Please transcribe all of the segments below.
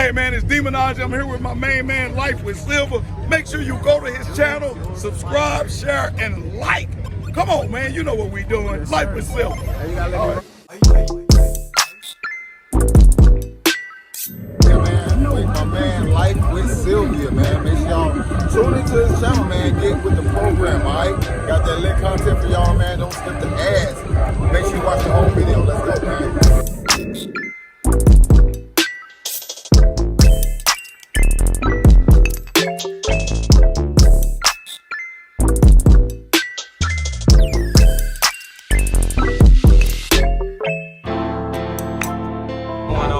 Hey man, it's Demonology. I'm here with my main man, Life with Silver. Make sure you go to his channel, subscribe, share, and like. Come on, man. You know what we doing. Yes, Life with Silver. Hey, you gotta let me Yeah, man, with my man Life with Sylvia, man. Make sure y'all tune into his channel, man. Get with the program, alright? Got that lit content for y'all, man. Don't skip the ads. Make sure you watch the whole video. Let's go,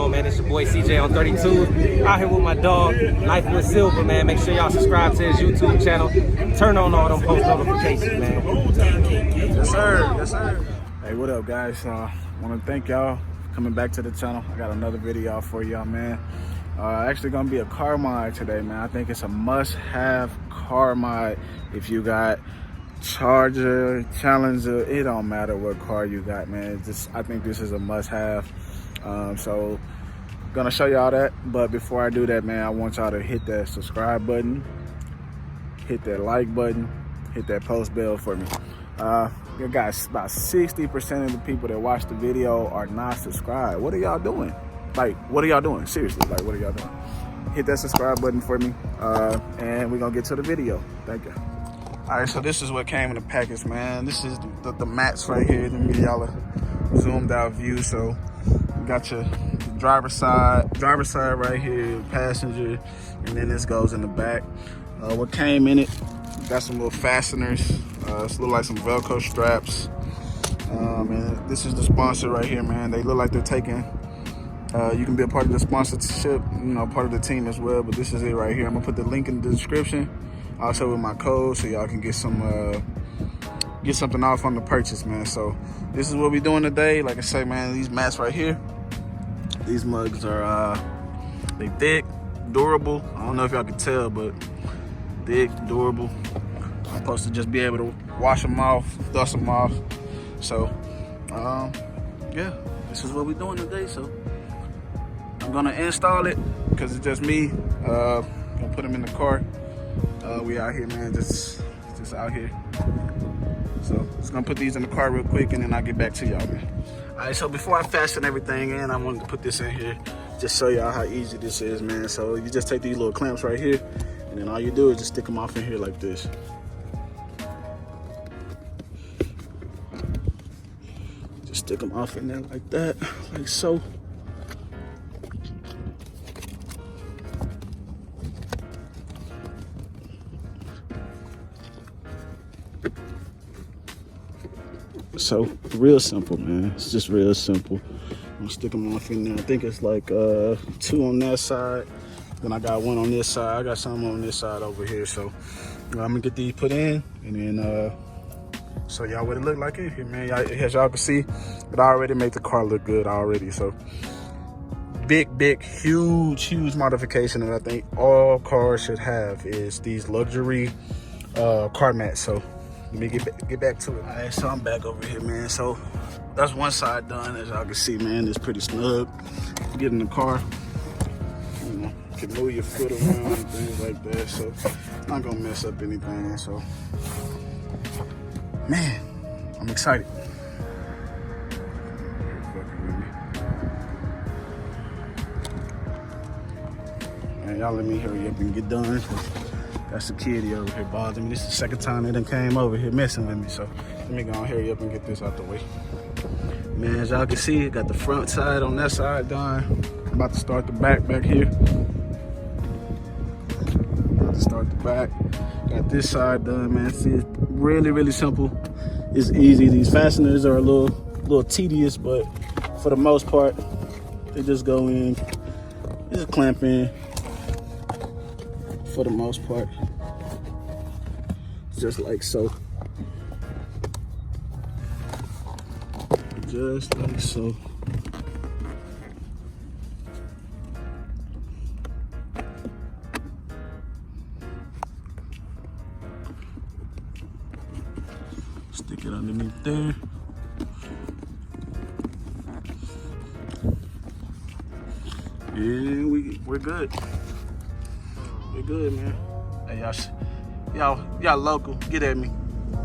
man. It's your boy CJ on 32, out here with my dog, Life with Silver, man. Make sure y'all subscribe to his YouTube channel. Turn on all them post notifications, man. Yes, sir. Yes, sir. Hey, what up, guys? Want to thank y'all for coming back to the channel. I got another video for y'all, man. Actually gonna be a car mod today, man. I think it's a must-have car mod if you got Charger, Challenger. It don't matter what car you got, man. I think this is a must-have. So gonna show y'all that, but before I do that, man, I want y'all to hit that subscribe button, hit that like button, hit that post bell for me. You guys, about 60% of the people that watch the video are not subscribed. What are y'all doing? Like, what are y'all doing? Seriously, like, what are y'all doing? Hit that subscribe button for me, and we're gonna get to the video. Thank you. All right, so this is what came in the package, man. This is the mats right here. Let me give y'all a zoomed out view. So you got your driver's side right here, passenger, and then this goes in the back. What came in it, got some little fasteners. This look like some Velcro straps. And this is the sponsor right here, man. They look like they're taking, you can be a part of the sponsorship, you know, part of the team as well, but this is it right here. I'm gonna put the link in the description, also with my code, so y'all can get some, get something off on the purchase, man. So this is what we're doing today. Like I say, man, these mats right here, these mugs are they thick, durable. I don't know if y'all can tell, but thick, durable. I'm supposed to just be able to wash them off, dust them off. So yeah, this is what we're doing today. So I'm gonna install it because it's just me. Gonna put them in the car. We out here, man, just out here. So just gonna put these in the car real quick, and then I'll get back to y'all, man. All right, so before I fasten everything in, I wanted to put this in here, just show y'all how easy this is, man. So you just take these little clamps right here, and then all you do is just stick them off in here like this. Just stick them off in there like that, like so. So real simple, man. It's just real simple. I'm gonna stick them off in there. I think it's like 2 on that side. Then I got 1 on this side. I got some on this side over here. So I'm gonna get these put in, and then show y'all what it look like in here, man. As y'all can see, it already made the car look good already. So big, huge modification that I think all cars should have is these luxury car mats. So let me get back to it. All right, so I'm back over here, man. So that's one side done. As y'all can see, man, it's pretty snug. Get in the car, you know, can move your foot around and things like that. So not gonna mess up anything. So, man, I'm excited. Man, y'all let me hurry up and get done. That's the kitty over here bothering me. This is the second time they done came over here messing with me. So let me go and hurry up and get this out the way. Man, as y'all can see, got the front side on that side done. I'm about to start the back here. About to start the back. Got this side done, man. See, it's really simple. It's easy. These fasteners are a little tedious, but for the most part, they just go in. Just clamp in. For the most part, just like so. Just like so. Stick it underneath there. And we we're good. We're good, man. Hey, y'all local, get at me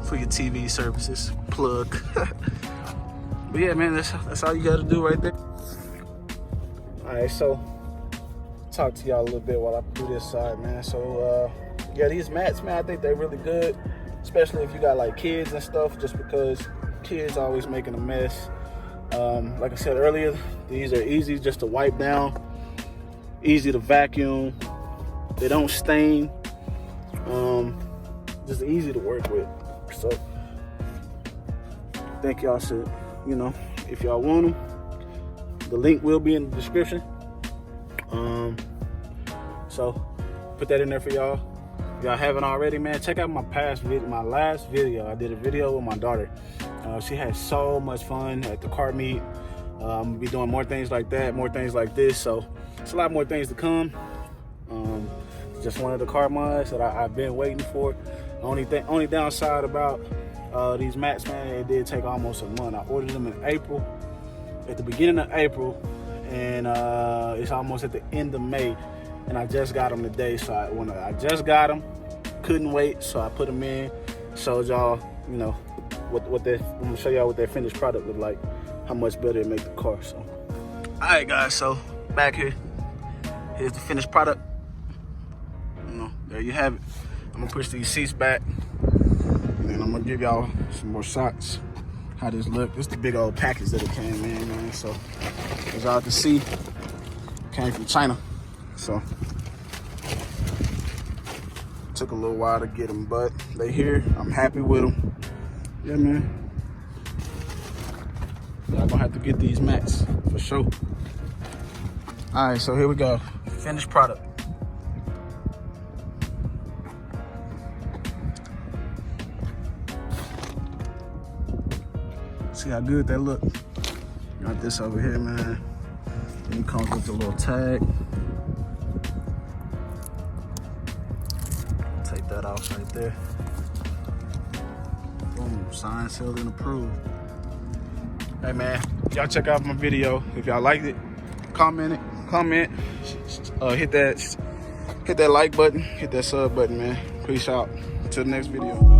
for your TV services. Plug. But yeah, man, that's all you gotta do right there. All right, so talk to y'all a little bit while I do this side, man. So yeah, these mats, man, I think they're really good, especially if you got like kids and stuff, just because kids always making a mess. Like I said earlier, these are easy just to wipe down, easy to vacuum, they don't stain, just easy to work with. So I think y'all should, you know, if y'all want them, the link will be in the description. So put that in there for y'all. If y'all haven't already, man, check out my last video. I did a video with my daughter. She had so much fun at the car meet. I'm gonna be doing more things like that, more things like this. So it's a lot more things to come. Just one of the car mods that I've been waiting for. Only downside about these mats, man, it did take almost a month. I ordered them in April, at the beginning of April, and it's almost at the end of May, and I just got them today. So when I just got them, couldn't wait, so I put them in, showed y'all, you know, I'm gonna show y'all what their finished product look like, how much better it make the car. So, all right, guys, so back here, here's the finished product. You know, there you have it. I'm gonna push these seats back, and then I'm gonna give y'all some more shots how this look. This is the big old package that it came in, man. So as y'all can see, came from China. So took a little while to get them, but they here. I'm happy with them. Yeah, man. Y'all gonna have to get these mats for sure. All right, so here we go. Finished product. See how good that look. Got this over here, man. And it comes with a little tag. Take that off right there. Boom, signed, sealed, and approved. Hey, man, y'all check out my video. If y'all liked it, comment, hit that like button, hit that sub button, man. Peace out. Till the next video.